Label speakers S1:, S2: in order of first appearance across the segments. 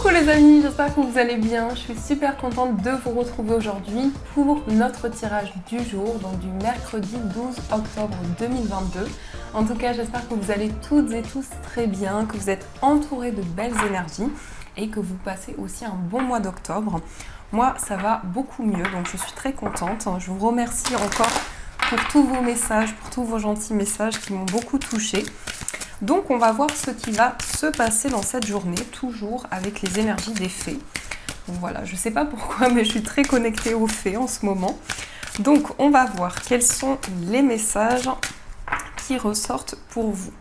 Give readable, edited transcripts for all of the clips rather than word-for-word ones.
S1: Coucou les amis, j'espère que vous allez bien. Je suis super contente de vous retrouver aujourd'hui pour notre tirage du jour, donc du mercredi 12 octobre 2022. En tout cas, j'espère que vous allez toutes et tous très bien, que vous êtes entourés de belles énergies et que vous passez aussi un bon mois d'octobre. Moi, ça va beaucoup mieux, donc je suis très contente. Je vous remercie encore pour tous vos messages, pour tous vos gentils messages qui m'ont beaucoup touchée. Donc on va voir ce qui va se passer dans cette journée, toujours avec les énergies des fées. Donc voilà, je ne sais pas pourquoi, mais je suis très connectée aux fées en ce moment. Donc on va voir quels sont les messages qui ressortent pour vous.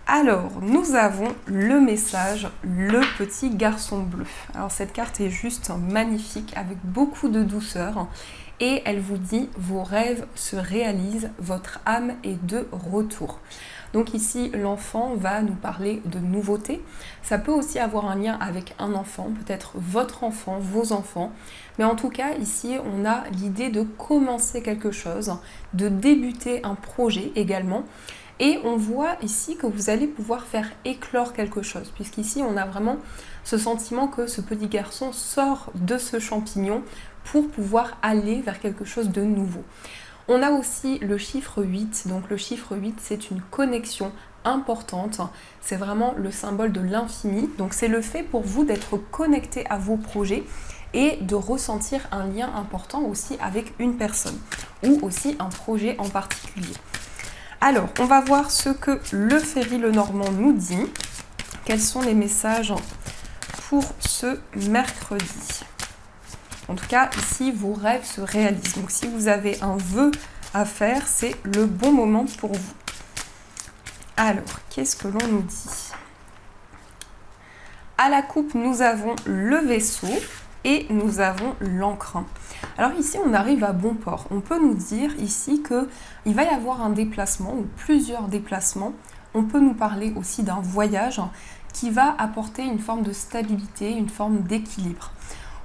S1: Alors, nous avons le message « Le petit garçon bleu ». Alors cette carte est juste magnifique, avec beaucoup de douceur. Et elle vous dit « Vos rêves se réalisent, votre âme est de retour ». Donc ici, l'enfant va nous parler de nouveautés. Ça peut aussi avoir un lien avec un enfant, peut-être votre enfant, vos enfants. Mais en tout cas, ici, on a l'idée de commencer quelque chose, de débuter un projet également. Et on voit ici que vous allez pouvoir faire éclore quelque chose, puisqu'ici, on a vraiment ce sentiment que ce petit garçon sort de ce champignon pour pouvoir aller vers quelque chose de nouveau. On a aussi le chiffre 8, donc le chiffre 8 c'est une connexion importante, c'est vraiment le symbole de l'infini, donc c'est le fait pour vous d'être connecté à vos projets et de ressentir un lien important aussi avec une personne ou aussi un projet en particulier. Alors, on va voir ce que le Ferry Lenormand nous dit, quels sont les messages pour ce mercredi. En tout cas, ici, vos rêves se réalisent. Donc, si vous avez un vœu à faire, c'est le bon moment pour vous. Alors, qu'est-ce que l'on nous dit? À la coupe, nous avons le vaisseau et nous avons l'encre. Alors ici, on arrive à bon port. On peut nous dire ici qu'il va y avoir un déplacement ou plusieurs déplacements. On peut nous parler aussi d'un voyage qui va apporter une forme de stabilité, une forme d'équilibre.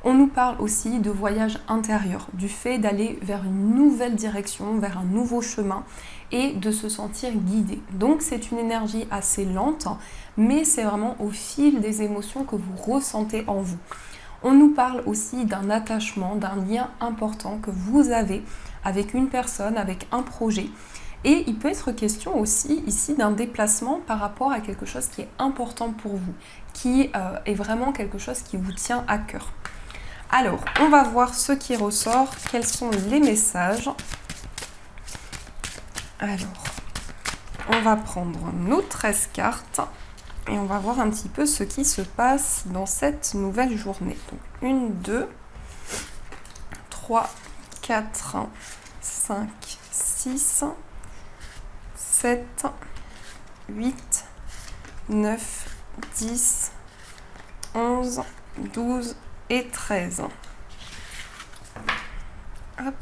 S1: On nous parle aussi de voyage intérieur, du fait d'aller vers une nouvelle direction, vers un nouveau chemin et de se sentir guidé. Donc c'est une énergie assez lente, mais c'est vraiment au fil des émotions que vous ressentez en vous. On nous parle aussi d'un attachement, d'un lien important que vous avez avec une personne, avec un projet. Et il peut être question aussi ici d'un déplacement par rapport à quelque chose qui est important pour vous, qui est vraiment quelque chose qui vous tient à cœur. Alors, on va voir ce qui ressort, quels sont les messages. Alors, on va prendre nos 13 cartes et on va voir un petit peu ce qui se passe dans cette nouvelle journée. Donc, 1, 2, 3, 4, 5, 6, 7, 8, 9, 10, 11, 12 et 13. Hop.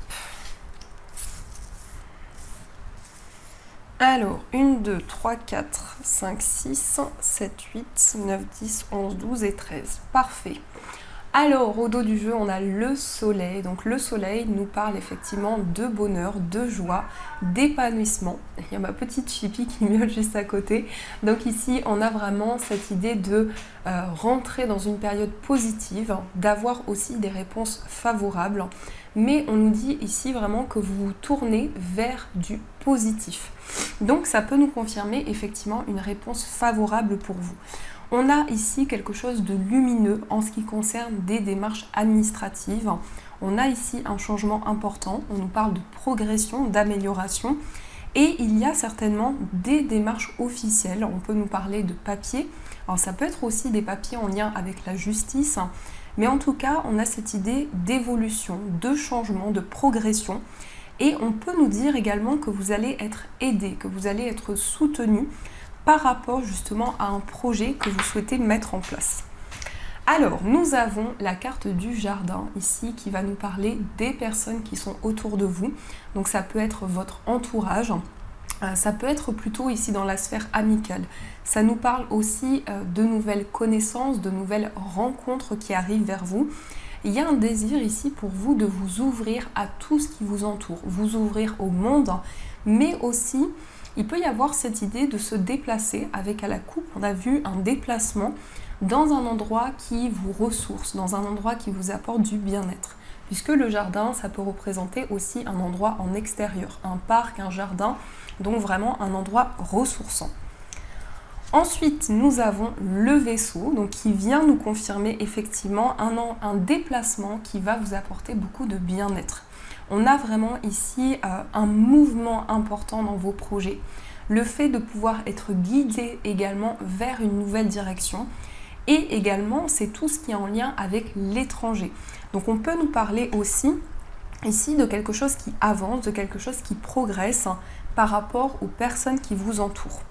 S1: Alors, 1, 2, 3, 4, 5, 6, 7, 8, 9, 10, 11, 12 et 13. Parfait. Alors, au dos du jeu, on a le soleil. Donc, le soleil nous parle effectivement de bonheur, de joie, d'épanouissement. Il y a ma petite Chippy qui miaule juste à côté. Donc ici, on a vraiment cette idée de rentrer dans une période positive, d'avoir aussi des réponses favorables. Mais on nous dit ici vraiment que vous vous tournez vers du positif. Donc, ça peut nous confirmer effectivement une réponse favorable pour vous. On a ici quelque chose de lumineux en ce qui concerne des démarches administratives. On a ici un changement important, on nous parle de progression, d'amélioration et il y a certainement des démarches officielles. On peut nous parler de papiers, alors ça peut être aussi des papiers en lien avec la justice, mais en tout cas on a cette idée d'évolution, de changement, de progression et on peut nous dire également que vous allez être aidé, que vous allez être soutenu par rapport justement à un projet que vous souhaitez mettre en place. Alors, nous avons la carte du jardin ici qui va nous parler des personnes qui sont autour de vous. Donc ça peut être votre entourage, ça peut être plutôt ici dans la sphère amicale. Ça nous parle aussi de nouvelles connaissances, de nouvelles rencontres qui arrivent vers vous. Il y a un désir ici pour vous de vous ouvrir à tout ce qui vous entoure, vous ouvrir au monde, mais aussi il peut y avoir cette idée de se déplacer avec à la coupe, on a vu un déplacement dans un endroit qui vous ressource, dans un endroit qui vous apporte du bien-être. Puisque le jardin, ça peut représenter aussi un endroit en extérieur, un parc, un jardin, donc vraiment un endroit ressourçant. Ensuite, nous avons le vaisseau, donc qui vient nous confirmer effectivement un déplacement qui va vous apporter beaucoup de bien-être. On a vraiment ici un mouvement important dans vos projets. Le fait de pouvoir être guidé également vers une nouvelle direction. Et également, c'est tout ce qui est en lien avec l'étranger. Donc on peut nous parler aussi ici de quelque chose qui avance, de quelque chose qui progresse par rapport aux personnes qui vous entourent.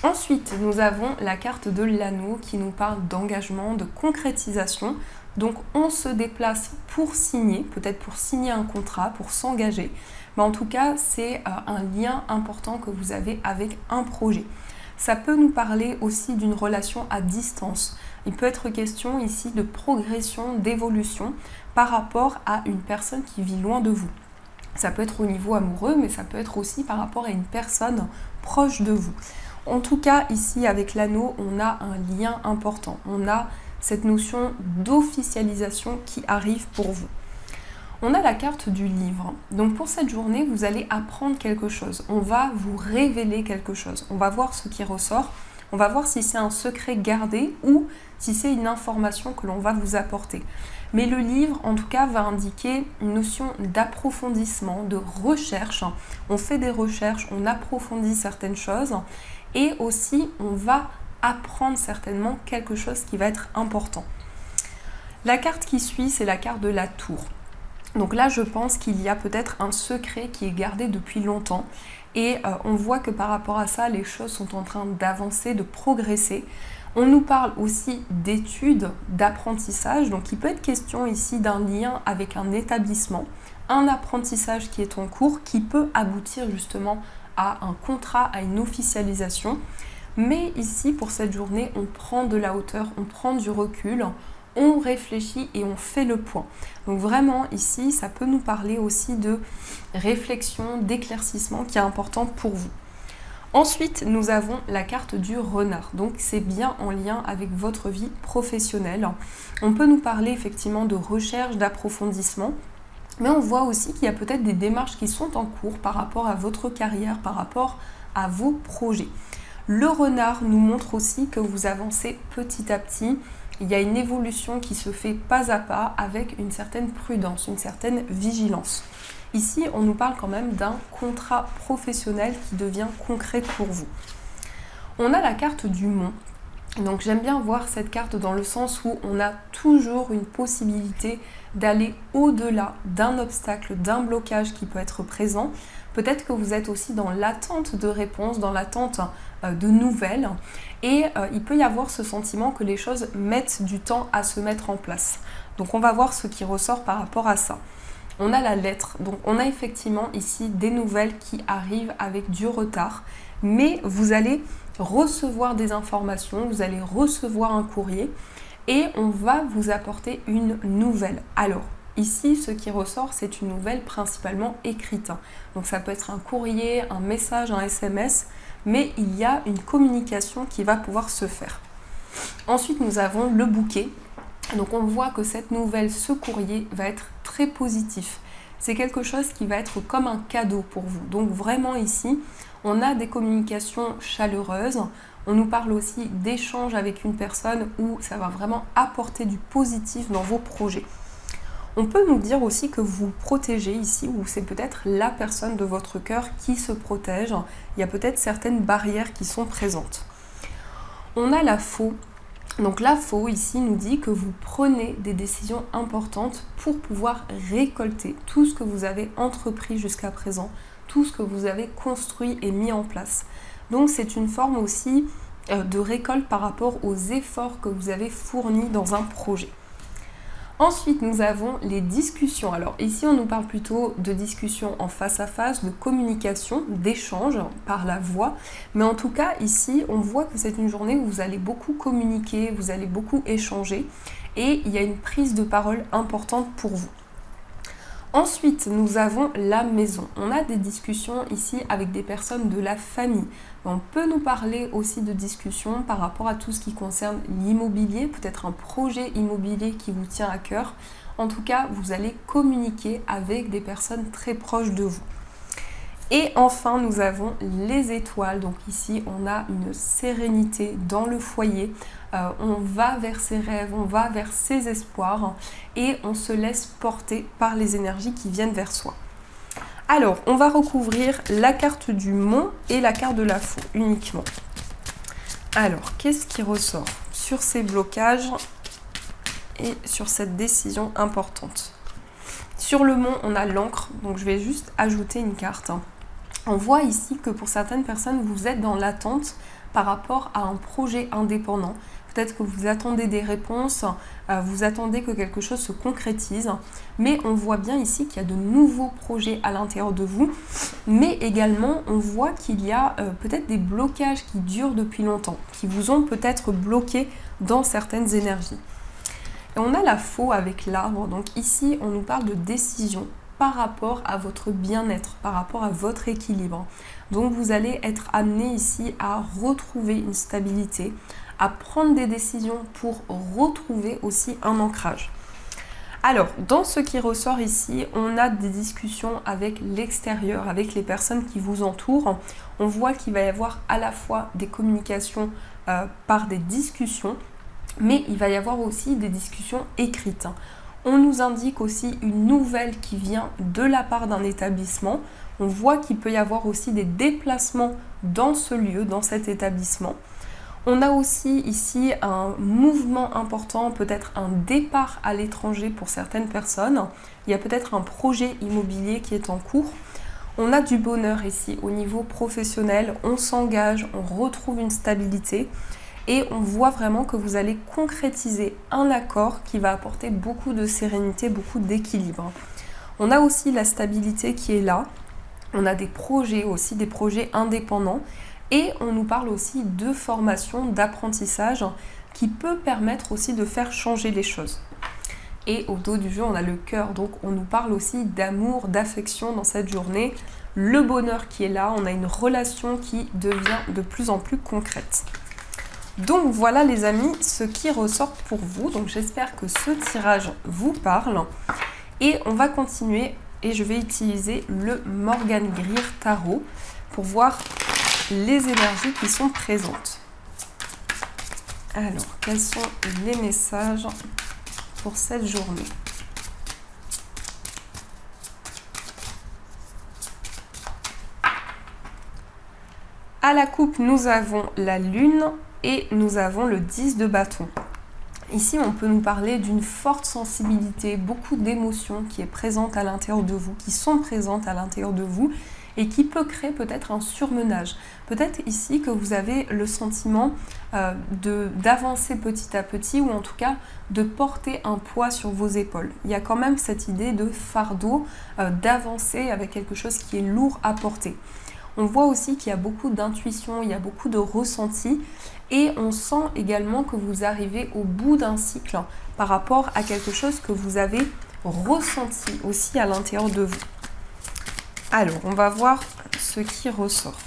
S1: Ensuite, nous avons la carte de l'anneau qui nous parle d'engagement, de concrétisation. Donc on se déplace pour signer, peut-être pour signer un contrat, pour s'engager. Mais en tout cas, c'est un lien important que vous avez avec un projet. Ça peut nous parler aussi d'une relation à distance. Il peut être question ici de progression, d'évolution par rapport à une personne qui vit loin de vous. Ça peut être au niveau amoureux, mais ça peut être aussi par rapport à une personne proche de vous. En tout cas, ici, avec l'anneau, on a un lien important. On a cette notion d'officialisation qui arrive pour vous. On a la carte du livre. Donc pour cette journée, vous allez apprendre quelque chose. On va vous révéler quelque chose. On va voir ce qui ressort. On va voir si c'est un secret gardé ou si c'est une information que l'on va vous apporter. Mais le livre, en tout cas, va indiquer une notion d'approfondissement, de recherche. On fait des recherches, on approfondit certaines choses et aussi on va apprendre certainement quelque chose qui va être important. La carte qui suit, c'est la carte de la tour. Donc là, je pense qu'il y a peut-être un secret qui est gardé depuis longtemps et on voit que par rapport à ça, les choses sont en train d'avancer, de progresser. On nous parle aussi d'études, d'apprentissage, donc il peut être question ici d'un lien avec un établissement, un apprentissage qui est en cours, qui peut aboutir justement à un contrat, à une officialisation. Mais ici, pour cette journée, on prend de la hauteur, on prend du recul, on réfléchit et on fait le point. Donc vraiment, ici, ça peut nous parler aussi de réflexion, d'éclaircissement qui est important pour vous. Ensuite, nous avons la carte du renard. Donc c'est bien en lien avec votre vie professionnelle. On peut nous parler effectivement de recherche, d'approfondissement. Mais on voit aussi qu'il y a peut-être des démarches qui sont en cours par rapport à votre carrière, par rapport à vos projets. Le renard nous montre aussi que vous avancez petit à petit. Il y a une évolution qui se fait pas à pas avec une certaine prudence, une certaine vigilance. Ici, on nous parle quand même d'un contrat professionnel qui devient concret pour vous. On a la carte du mont. Donc j'aime bien voir cette carte dans le sens où on a toujours une possibilité d'aller au-delà d'un obstacle, d'un blocage qui peut être présent. Peut-être que vous êtes aussi dans l'attente de réponses, dans l'attente de nouvelles. Et il peut y avoir ce sentiment que les choses mettent du temps à se mettre en place. Donc on va voir ce qui ressort par rapport à ça. On a la lettre, donc on a effectivement ici des nouvelles qui arrivent avec du retard, mais vous allez recevoir des informations, vous allez recevoir un courrier et on va vous apporter une nouvelle. Alors, ici, ce qui ressort, c'est une nouvelle principalement écrite. Donc ça peut être un courrier, un message, un SMS, mais il y a une communication qui va pouvoir se faire. Ensuite, nous avons le bouquet. Donc on voit que cette nouvelle, ce courrier va être très positif. C'est quelque chose qui va être comme un cadeau pour vous. Donc vraiment ici, on a des communications chaleureuses. On nous parle aussi d'échanges avec une personne où ça va vraiment apporter du positif dans vos projets. On peut nous dire aussi que vous protégez ici, ou c'est peut-être la personne de votre cœur qui se protège. Il y a peut-être certaines barrières qui sont présentes. On a la faux. Donc la faux ici nous dit que vous prenez des décisions importantes pour pouvoir récolter tout ce que vous avez entrepris jusqu'à présent, tout ce que vous avez construit et mis en place. Donc c'est une forme aussi de récolte par rapport aux efforts que vous avez fournis dans un projet. Ensuite, nous avons les discussions. Alors ici, on nous parle plutôt de discussions en face à face, de communication, d'échange par la voix. Mais en tout cas, ici, on voit que c'est une journée où vous allez beaucoup communiquer, vous allez beaucoup échanger et il y a une prise de parole importante pour vous. Ensuite, nous avons la maison. On a des discussions ici avec des personnes de la famille. On peut nous parler aussi de discussions par rapport à tout ce qui concerne l'immobilier, peut-être un projet immobilier qui vous tient à cœur. En tout cas, vous allez communiquer avec des personnes très proches de vous. Et enfin, nous avons les étoiles. Donc ici, on a une sérénité dans le foyer. On va vers ses rêves, on va vers ses espoirs et on se laisse porter par les énergies qui viennent vers soi. Alors, on va recouvrir la carte du mont et la carte de la faux uniquement. Alors, qu'est-ce qui ressort sur ces blocages et sur cette décision importante? Sur le mont, on a l'encre, donc je vais juste ajouter une carte. On voit ici que pour certaines personnes, vous êtes dans l'attente par rapport à un projet indépendant. Peut-être que vous attendez des réponses, vous attendez que quelque chose se concrétise, mais on voit bien ici qu'il y a de nouveaux projets à l'intérieur de vous, mais également on voit qu'il y a peut-être des blocages qui durent depuis longtemps, qui vous ont peut-être bloqué dans certaines énergies. Et on a la faux avec l'arbre, donc ici on nous parle de décision par rapport à votre bien-être, par rapport à votre équilibre. Donc vous allez être amené ici à retrouver une stabilité, à prendre des décisions pour retrouver aussi un ancrage. Alors, dans ce qui ressort ici, on a des discussions avec l'extérieur, avec les personnes qui vous entourent. On voit qu'il va y avoir à la fois des communications par des discussions, mais il va y avoir aussi des discussions écrites. On nous indique aussi une nouvelle qui vient de la part d'un établissement. On voit qu'il peut y avoir aussi des déplacements dans ce lieu, dans cet établissement. On a aussi ici un mouvement important, peut-être un départ à l'étranger pour certaines personnes. Il y a peut-être un projet immobilier qui est en cours. On a du bonheur ici au niveau professionnel. On s'engage, on retrouve une stabilité. Et on voit vraiment que vous allez concrétiser un accord qui va apporter beaucoup de sérénité, beaucoup d'équilibre. On a aussi la stabilité qui est là. On a des projets aussi, des projets indépendants. Et on nous parle aussi de formation, d'apprentissage qui peut permettre aussi de faire changer les choses. Et au dos du jeu, on a le cœur. Donc on nous parle aussi d'amour, d'affection dans cette journée. Le bonheur qui est là. On a une relation qui devient de plus en plus concrète. Donc voilà les amis, ce qui ressort pour vous. Donc j'espère que ce tirage vous parle. Et on va continuer et je vais utiliser le Morgan Greer Tarot pour voir les énergies qui sont présentes. Alors, quels sont les messages pour cette journée? À la coupe, nous avons la lune et nous avons le 10 de bâton. Ici, on peut nous parler d'une forte sensibilité, beaucoup d'émotions qui est présente à l'intérieur de vous, qui sont présentes à l'intérieur de vous et qui peut créer peut-être un surmenage. Peut-être ici que vous avez le sentiment d'avancer petit à petit ou en tout cas de porter un poids sur vos épaules. Il y a quand même cette idée de fardeau, d'avancer avec quelque chose qui est lourd à porter. On voit aussi qu'il y a beaucoup d'intuition, il y a beaucoup de ressenti et on sent également que vous arrivez au bout d'un cycle par rapport à quelque chose que vous avez ressenti aussi à l'intérieur de vous. Alors, on va voir ce qui ressort.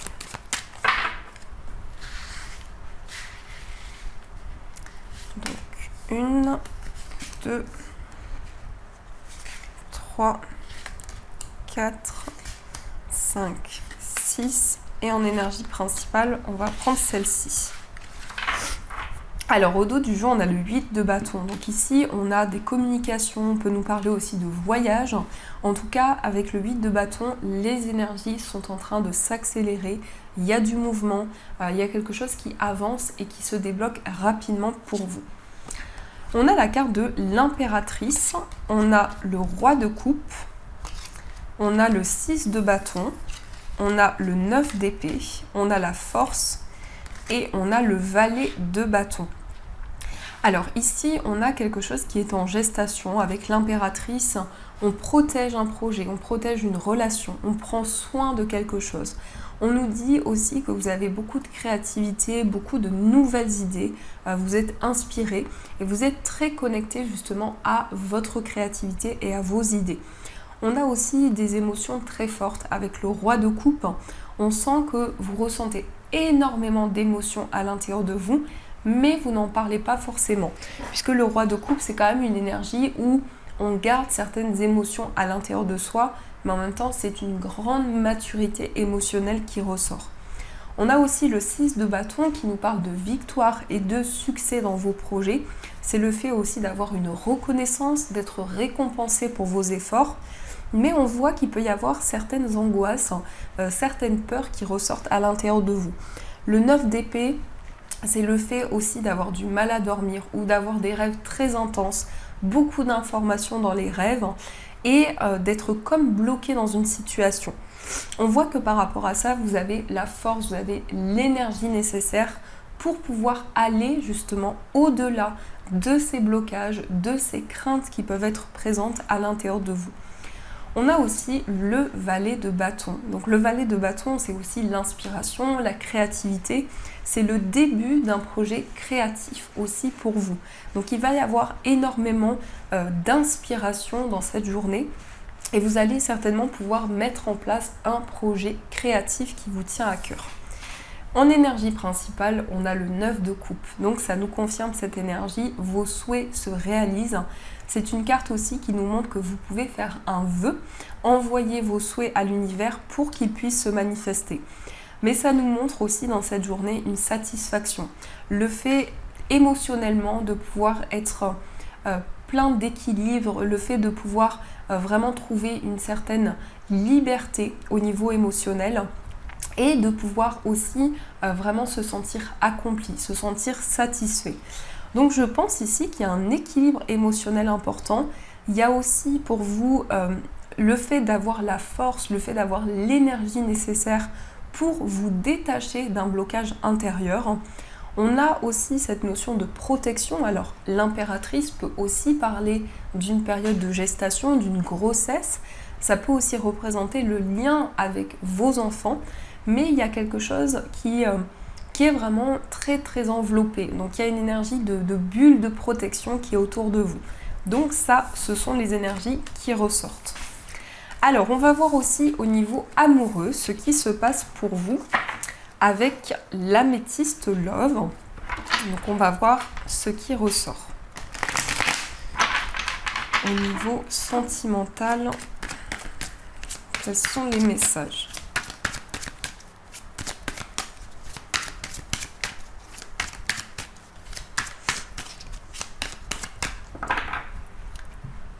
S1: Donc, 1, 2, 3, 4, 5, 6 et en énergie principale, on va prendre celle-ci. Alors au dos du jeu, on a le 8 de bâton. Donc ici, on a des communications, on peut nous parler aussi de voyage. En tout cas, avec le 8 de bâton, les énergies sont en train de s'accélérer. Il y a du mouvement, il y a quelque chose qui avance et qui se débloque rapidement pour vous. On a la carte de l'impératrice, on a le roi de coupe, on a le 6 de bâton, on a le 9 d'épée, on a la force et on a le valet de bâton. Alors ici, on a quelque chose qui est en gestation avec l'impératrice. On protège un projet, on protège une relation, on prend soin de quelque chose. On nous dit aussi que vous avez beaucoup de créativité, beaucoup de nouvelles idées, vous êtes inspiré et vous êtes très connecté justement à votre créativité et à vos idées. On a aussi des émotions très fortes avec le roi de coupe. On sent que vous ressentez énormément d'émotions à l'intérieur de vous, mais vous n'en parlez pas forcément. Puisque le roi de coupe, c'est quand même une énergie où on garde certaines émotions à l'intérieur de soi, mais en même temps, c'est une grande maturité émotionnelle qui ressort. On a aussi le 6 de bâton qui nous parle de victoire et de succès dans vos projets. C'est le fait aussi d'avoir une reconnaissance, d'être récompensé pour vos efforts. Mais on voit qu'il peut y avoir certaines angoisses, certaines peurs qui ressortent à l'intérieur de vous. Le 9 d'épée, c'est le fait aussi d'avoir du mal à dormir ou d'avoir des rêves très intenses, beaucoup d'informations dans les rêves et d'être comme bloqué dans une situation. On voit que par rapport à ça, vous avez la force, vous avez l'énergie nécessaire pour pouvoir aller justement au-delà de ces blocages, de ces craintes qui peuvent être présentes à l'intérieur de vous. On a aussi le valet de bâton. Donc le valet de bâton, c'est aussi l'inspiration, la créativité. C'est le début d'un projet créatif aussi pour vous. Donc il va y avoir énormément d'inspiration dans cette journée. Et vous allez certainement pouvoir mettre en place un projet créatif qui vous tient à cœur. En énergie principale, on a le 9 de coupe. Donc ça nous confirme cette énergie, vos souhaits se réalisent. C'est une carte aussi qui nous montre que vous pouvez faire un vœu, envoyer vos souhaits à l'univers pour qu'ils puissent se manifester. Mais ça nous montre aussi dans cette journée une satisfaction. Le fait émotionnellement de pouvoir être plein d'équilibre, le fait de pouvoir vraiment trouver une certaine liberté au niveau émotionnel et de pouvoir aussi vraiment se sentir accompli, se sentir satisfait. Donc je pense ici qu'il y a un équilibre émotionnel important. Il y a aussi pour vous le fait d'avoir la force, le fait d'avoir l'énergie nécessaire pour vous détacher d'un blocage intérieur. On a aussi cette notion de protection. Alors l'impératrice peut aussi parler d'une période de gestation, d'une grossesse. Ça peut aussi représenter le lien avec vos enfants, mais il y a quelque chose qui est vraiment très très enveloppé. Donc il y a une énergie de bulle de protection qui est autour de vous. Donc ça, ce sont les énergies qui ressortent. Alors on va voir aussi au niveau amoureux ce qui se passe pour vous avec l'améthyste Love. Donc on va voir ce qui ressort. Au niveau sentimental, quels sont les messages ?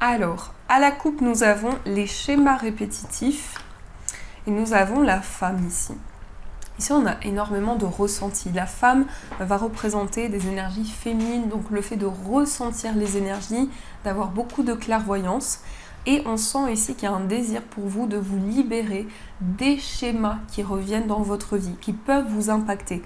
S1: Alors, à la coupe, nous avons les schémas répétitifs et nous avons la femme ici. Ici, on a énormément de ressenti. La femme va représenter des énergies féminines, donc le fait de ressentir les énergies, d'avoir beaucoup de clairvoyance. Et on sent ici qu'il y a un désir pour vous de vous libérer des schémas qui reviennent dans votre vie, qui peuvent vous impacter.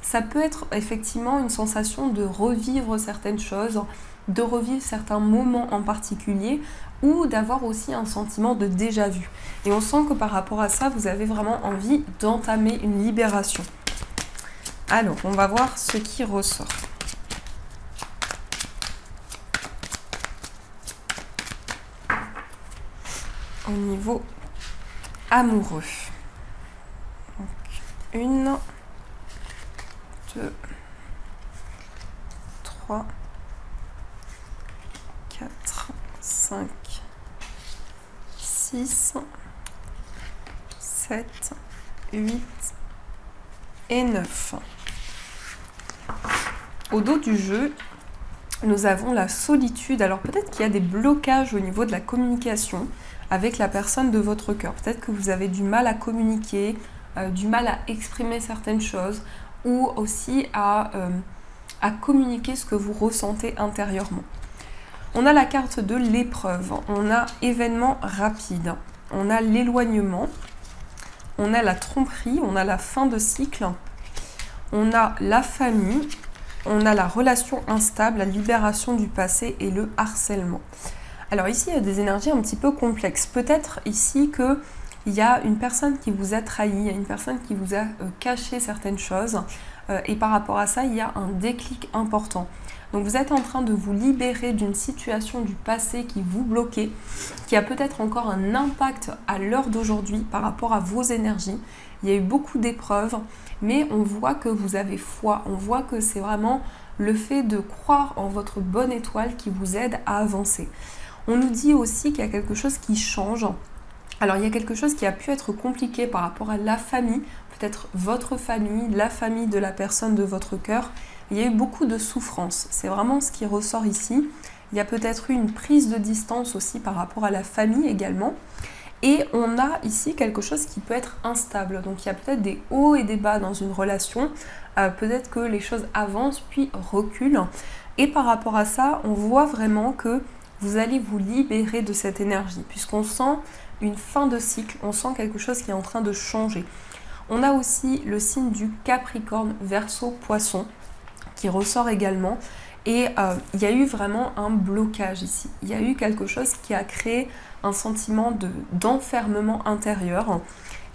S1: Ça peut être effectivement une sensation de revivre certaines choses, de revivre certains moments en particulier ou d'avoir aussi un sentiment de déjà-vu. Et on sent que par rapport à ça, vous avez vraiment envie d'entamer une libération. Alors, on va voir ce qui ressort. Au niveau amoureux. Donc, 1, 2, 3, 4, 5, 6, 7, 8 et 9. Au dos du jeu, nous avons la solitude. Alors peut-être qu'il y a des blocages au niveau de la communication avec la personne de votre cœur. Peut-être que vous avez du mal à communiquer, du mal à exprimer certaines choses ou aussi à communiquer ce que vous ressentez intérieurement. On a la carte de l'épreuve, on a événement rapide, on a l'éloignement, on a la tromperie, on a la fin de cycle, on a la famille, on a la relation instable, la libération du passé et le harcèlement. Alors ici, il y a des énergies un petit peu complexes. Peut-être ici qu'il y a une personne qui vous a trahi, il y a une personne qui vous a caché certaines choses et par rapport à ça, il y a un déclic important. Donc vous êtes en train de vous libérer d'une situation du passé qui vous bloquait, qui a peut-être encore un impact à l'heure d'aujourd'hui par rapport à vos énergies. Il y a eu beaucoup d'épreuves, mais on voit que vous avez foi, on voit que c'est vraiment le fait de croire en votre bonne étoile qui vous aide à avancer. On nous dit aussi qu'il y a quelque chose qui change. Alors il y a quelque chose qui a pu être compliqué par rapport à la famille, peut-être votre famille, la famille de la personne de votre cœur. Il y a eu beaucoup de souffrance, c'est vraiment ce qui ressort ici. Il y a peut-être eu une prise de distance aussi par rapport à la famille également. Et on a ici quelque chose qui peut être instable. Donc il y a peut-être des hauts et des bas dans une relation. Peut-être que les choses avancent puis reculent. Et par rapport à ça, on voit vraiment que vous allez vous libérer de cette énergie. Puisqu'on sent une fin de cycle, on sent quelque chose qui est en train de changer. On a aussi le signe du Capricorne, Verseau, Poisson qui ressort également. Et il y a eu vraiment un blocage ici. Il y a eu quelque chose qui a créé un sentiment d'enfermement intérieur.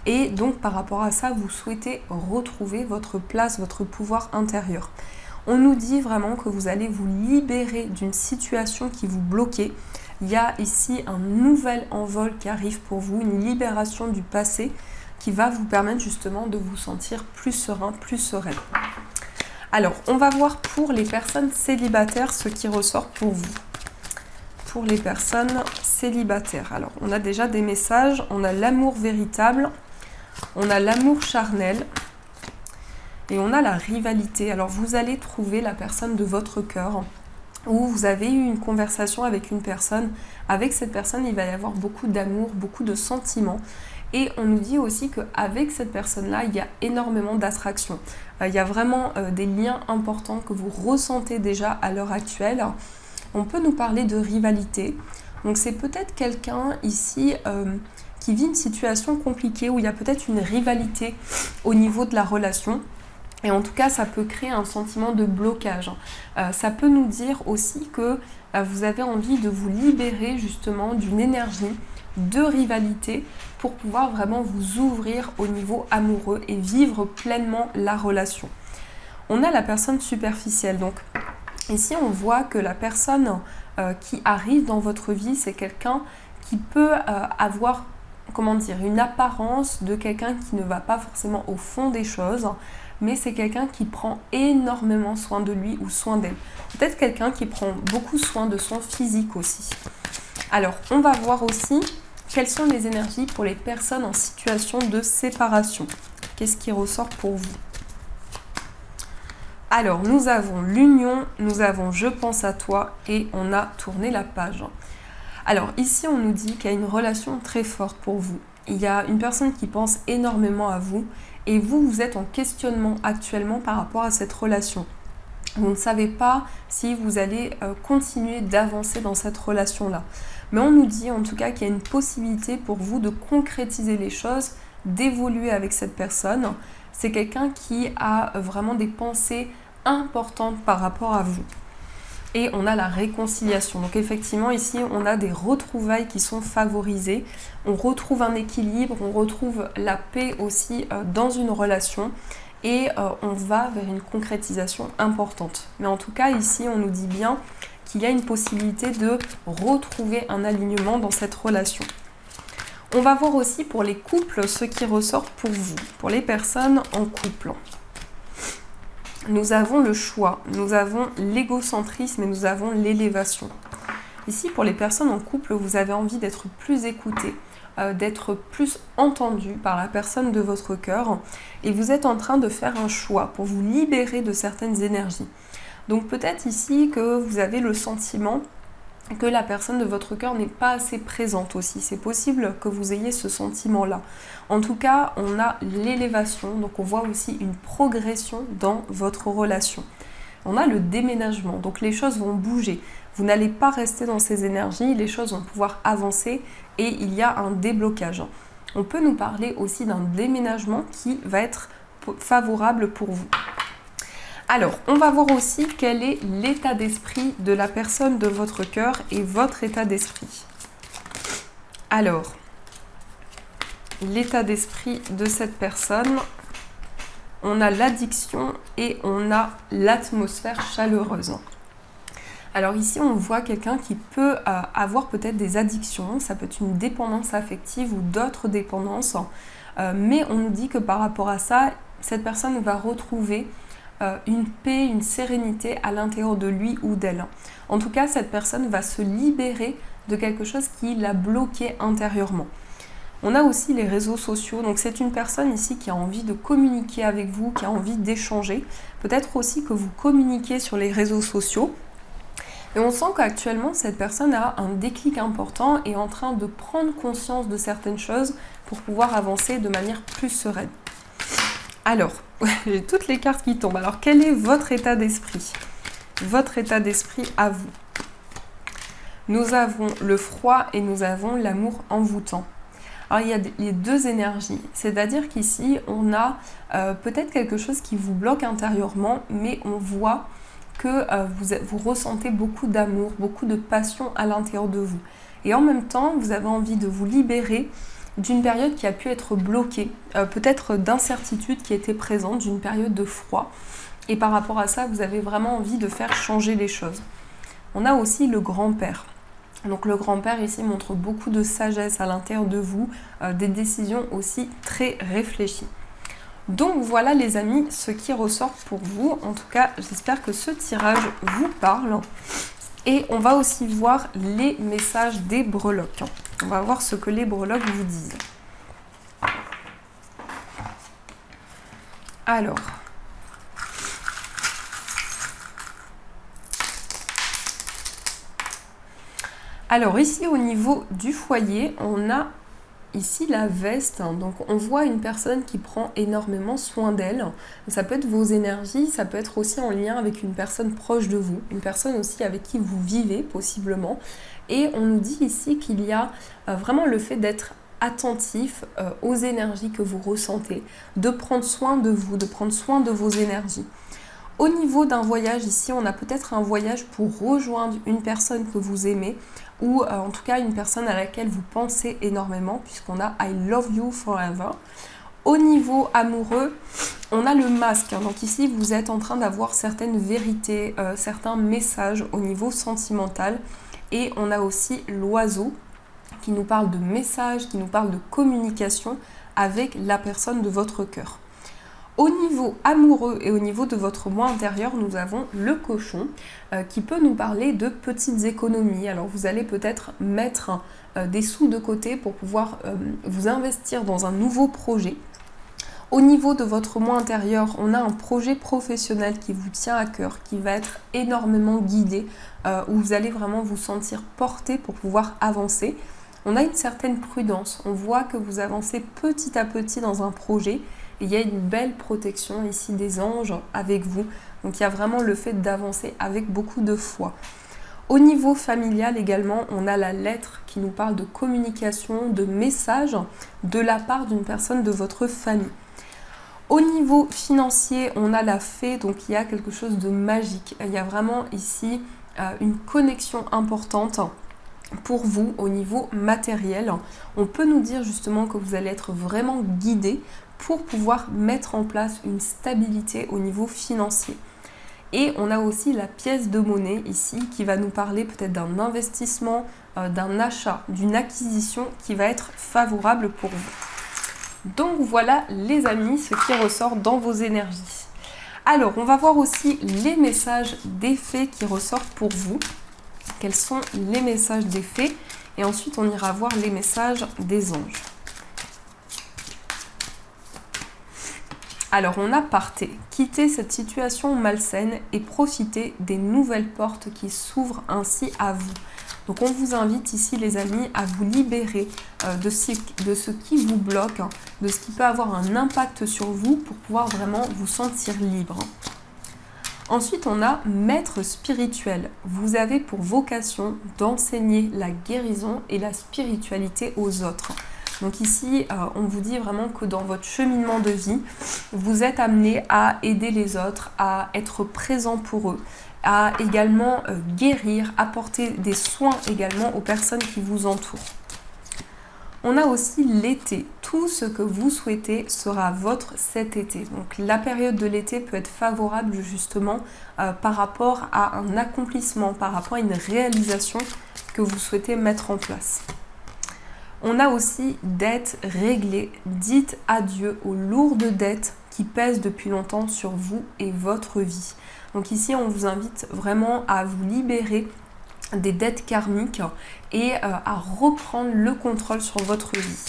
S1: Et donc par rapport à ça, vous souhaitez retrouver votre place, votre pouvoir intérieur. On nous dit vraiment que vous allez vous libérer d'une situation qui vous bloquait. Il y a ici un nouvel envol qui arrive pour vous, une libération du passé qui va vous permettre justement de vous sentir plus serein, plus sereine. Alors, on va voir pour les personnes célibataires ce qui ressort pour vous. Pour les personnes célibataires. Alors, on a déjà des messages. On a l'amour véritable. On a l'amour charnel. Et on a la rivalité. Alors, vous allez trouver la personne de votre cœur. Ou vous avez eu une conversation avec une personne. Avec cette personne, il va y avoir beaucoup d'amour, beaucoup de sentiments. Et on nous dit aussi qu'avec cette personne-là, il y a énormément d'attraction. Il y a vraiment des liens importants que vous ressentez déjà à l'heure actuelle. On peut nous parler de rivalité. Donc c'est peut-être quelqu'un ici qui vit une situation compliquée où il y a peut-être une rivalité au niveau de la relation. Et en tout cas, ça peut créer un sentiment de blocage. Ça peut nous dire aussi que vous avez envie de vous libérer justement d'une énergie de rivalité pour pouvoir vraiment vous ouvrir au niveau amoureux et vivre pleinement la relation. On a la personne superficielle. Donc ici, on voit que la personne qui arrive dans votre vie, c'est quelqu'un qui peut avoir, une apparence de quelqu'un qui ne va pas forcément au fond des choses, mais c'est quelqu'un qui prend énormément soin de lui ou soin d'elle. Peut-être quelqu'un qui prend beaucoup soin de son physique aussi. Alors, on va voir aussi quelles sont les énergies pour les personnes en situation de séparation. Qu'est-ce qui ressort pour vous? Alors, nous avons l'union, nous avons je pense à toi et on a tourné la page. Alors, ici, on nous dit qu'il y a une relation très forte pour vous. Il y a une personne qui pense énormément à vous et vous, vous êtes en questionnement actuellement par rapport à cette relation. Vous ne savez pas si vous allez continuer d'avancer dans cette relation-là. Mais on nous dit en tout cas qu'il y a une possibilité pour vous de concrétiser les choses, d'évoluer avec cette personne. C'est quelqu'un qui a vraiment des pensées importantes par rapport à vous. Et on a la réconciliation. Donc effectivement, ici, on a des retrouvailles qui sont favorisées. On retrouve un équilibre, on retrouve la paix aussi dans une relation. Et on va vers une concrétisation importante. Mais en tout cas, ici, on nous dit bien qu'il y a une possibilité de retrouver un alignement dans cette relation. On va voir aussi pour les couples ce qui ressort pour vous, pour les personnes en couple. Nous avons le choix, nous avons l'égocentrisme et nous avons l'élévation. Ici, pour les personnes en couple, vous avez envie d'être plus écoutés, d'être plus entendu par la personne de votre cœur et vous êtes en train de faire un choix pour vous libérer de certaines énergies. Donc peut-être ici que vous avez le sentiment que la personne de votre cœur n'est pas assez présente aussi. C'est possible que vous ayez ce sentiment-là. En tout cas, on a l'élévation, donc on voit aussi une progression dans votre relation. On a le déménagement, donc les choses vont bouger. Vous n'allez pas rester dans ces énergies, les choses vont pouvoir avancer et il y a un déblocage. On peut nous parler aussi d'un déménagement qui va être favorable pour vous. Alors, on va voir aussi quel est l'état d'esprit de la personne de votre cœur et votre état d'esprit. Alors, l'état d'esprit de cette personne, on a l'addiction et on a l'atmosphère chaleureuse. Alors ici, on voit quelqu'un qui peut avoir peut-être des addictions, ça peut être une dépendance affective ou d'autres dépendances, mais on nous dit que par rapport à ça, cette personne va retrouver une paix, une sérénité à l'intérieur de lui ou d'elle. En tout cas, cette personne va se libérer de quelque chose qui l'a bloqué intérieurement. On a aussi les réseaux sociaux, donc c'est une personne ici qui a envie de communiquer avec vous, qui a envie d'échanger. Peut-être aussi que vous communiquez sur les réseaux sociaux. Et on sent qu'actuellement, cette personne a un déclic important et est en train de prendre conscience de certaines choses pour pouvoir avancer de manière plus sereine. Alors, j'ai toutes les cartes qui tombent. Alors, quel est votre état d'esprit? Votre état d'esprit à vous. Nous avons le froid et nous avons l'amour envoûtant. Alors, il y a les deux énergies. C'est-à-dire qu'ici, on a peut-être quelque chose qui vous bloque intérieurement, mais on voit que vous ressentez beaucoup d'amour, beaucoup de passion à l'intérieur de vous. Et en même temps, vous avez envie de vous libérer d'une période qui a pu être bloquée, peut-être d'incertitude qui était présente, d'une période de froid. Et par rapport à ça, vous avez vraiment envie de faire changer les choses. On a aussi le grand-père. Donc le grand-père ici montre beaucoup de sagesse à l'intérieur de vous, des décisions aussi très réfléchies. Donc voilà les amis, ce qui ressort pour vous. En tout cas, j'espère que ce tirage vous parle. Et on va aussi voir les messages des breloques. On va voir ce que les breloques vous disent. Alors ici au niveau du foyer, on a ici la veste, donc on voit une personne qui prend énormément soin d'elle. Ça peut être vos énergies, ça peut être aussi en lien avec une personne proche de vous, une personne aussi avec qui vous vivez possiblement. Et on nous dit ici qu'il y a vraiment le fait d'être attentif aux énergies que vous ressentez, de prendre soin de vous, de prendre soin de vos énergies. Au niveau d'un voyage, ici, on a peut-être un voyage pour rejoindre une personne que vous aimez ou en tout cas une personne à laquelle vous pensez énormément puisqu'on a I love you forever. Au niveau amoureux, on a le masque. Donc ici, vous êtes en train d'avoir certaines vérités, certains messages au niveau sentimental. Et on a aussi l'oiseau qui nous parle de messages, qui nous parle de communication avec la personne de votre cœur. Au niveau amoureux et au niveau de votre moi intérieur, nous avons le cochon qui peut nous parler de petites économies. Alors vous allez peut-être mettre des sous de côté pour pouvoir vous investir dans un nouveau projet. Au niveau de votre moi intérieur, on a un projet professionnel qui vous tient à cœur, qui va être énormément guidé, où vous allez vraiment vous sentir porté pour pouvoir avancer. On a une certaine prudence, on voit que vous avancez petit à petit dans un projet. Il y a une belle protection ici des anges avec vous. Donc il y a vraiment le fait d'avancer avec beaucoup de foi. Au niveau familial également, on a la lettre qui nous parle de communication, de message de la part d'une personne de votre famille. Au niveau financier, on a la fée, donc il y a quelque chose de magique. Il y a vraiment ici une connexion importante pour vous au niveau matériel. On peut nous dire justement que vous allez être vraiment guidé pour pouvoir mettre en place une stabilité au niveau financier. Et on a aussi la pièce de monnaie ici qui va nous parler peut-être d'un investissement, d'un achat, d'une acquisition qui va être favorable pour vous. Donc voilà les amis, ce qui ressort dans vos énergies. Alors on va voir aussi les messages des fées qui ressortent pour vous. Quels sont les messages des fées? Et ensuite on ira voir les messages des anges. Alors on a partez, quittez cette situation malsaine et profitez des nouvelles portes qui s'ouvrent ainsi à vous. Donc on vous invite ici les amis à vous libérer de ce qui vous bloque, de ce qui peut avoir un impact sur vous pour pouvoir vraiment vous sentir libre. Ensuite on a maître spirituel. Vous avez pour vocation d'enseigner la guérison et la spiritualité aux autres. Donc ici, on vous dit vraiment que dans votre cheminement de vie, vous êtes amené à aider les autres, à être présent pour eux, à également guérir, apporter des soins également aux personnes qui vous entourent. On a aussi l'été. Tout ce que vous souhaitez sera votre cet été. Donc la période de l'été peut être favorable justement par rapport à un accomplissement, par rapport à une réalisation que vous souhaitez mettre en place. On a aussi dettes réglées. Dites adieu aux lourdes dettes qui pèsent depuis longtemps sur vous et votre vie. Donc ici, on vous invite vraiment à vous libérer des dettes karmiques et à reprendre le contrôle sur votre vie.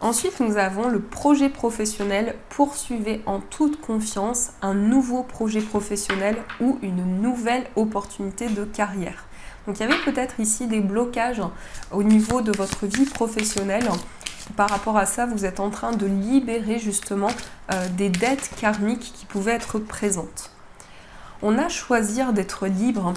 S1: Ensuite, nous avons le projet professionnel. Poursuivez en toute confiance un nouveau projet professionnel ou une nouvelle opportunité de carrière. Donc il y avait peut-être ici des blocages au niveau de votre vie professionnelle. Par rapport à ça, vous êtes en train de libérer justement des dettes karmiques qui pouvaient être présentes. On a choisir d'être libre.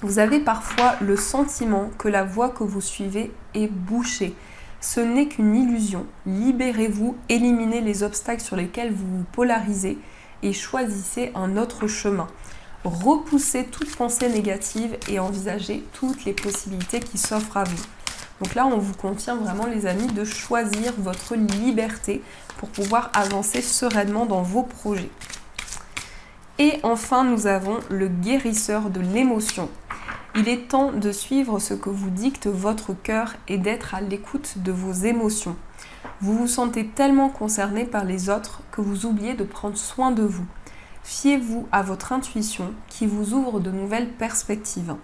S1: Vous avez parfois le sentiment que la voie que vous suivez est bouchée. Ce n'est qu'une illusion. Libérez-vous, éliminez les obstacles sur lesquels vous vous polarisez et choisissez un autre chemin. Repoussez toute pensée négative et envisagez toutes les possibilités qui s'offrent à vous. Donc là, on vous contient vraiment, les amis, de choisir votre liberté pour pouvoir avancer sereinement dans vos projets. Et enfin, nous avons le guérisseur de l'émotion. Il est temps de suivre ce que vous dicte votre cœur et d'être à l'écoute de vos émotions. Vous vous sentez tellement concerné par les autres que vous oubliez de prendre soin de vous. Fiez-vous à votre intuition qui vous ouvre de nouvelles perspectives.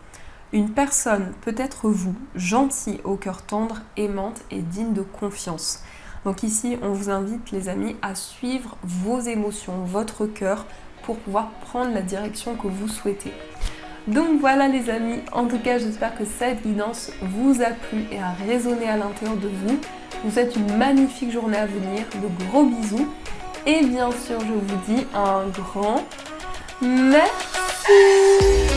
S1: Une personne peut être vous, gentil, au cœur tendre, aimante et digne de confiance. Donc ici, on vous invite, les amis, à suivre vos émotions, votre cœur, pour pouvoir prendre la direction que vous souhaitez. Donc voilà les amis, en tout cas j'espère que cette guidance vous a plu et a résonné à l'intérieur de vous. Je vous souhaite une magnifique journée à venir, de gros bisous et bien sûr je vous dis un grand merci.